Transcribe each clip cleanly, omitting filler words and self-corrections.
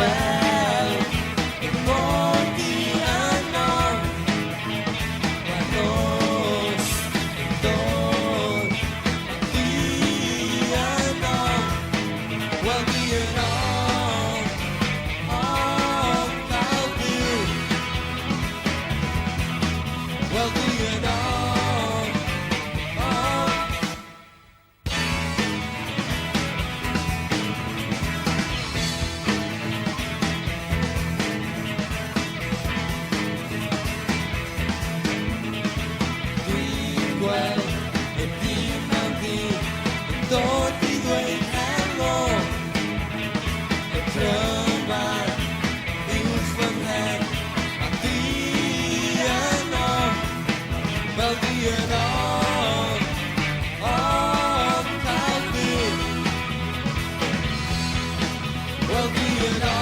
quel món dia non Guatos tot dia non Well dia non cal viu Well dia non quel e di mangi tot i due hello e trama dius van het a dia no wel dia no cal viu well dia no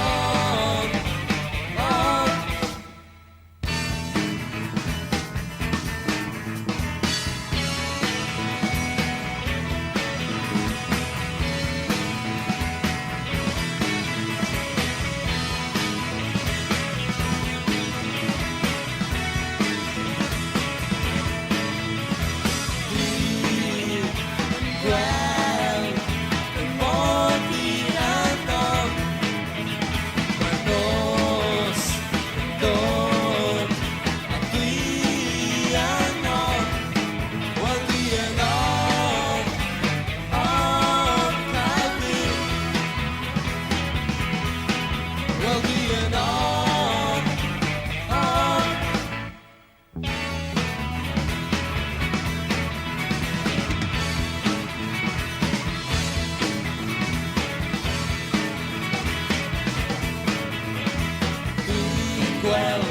quel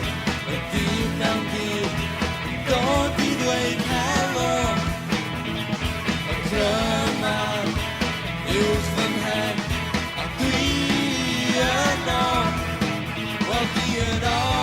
e di nangi tot i due hello a trama dius van het a dia no well dia no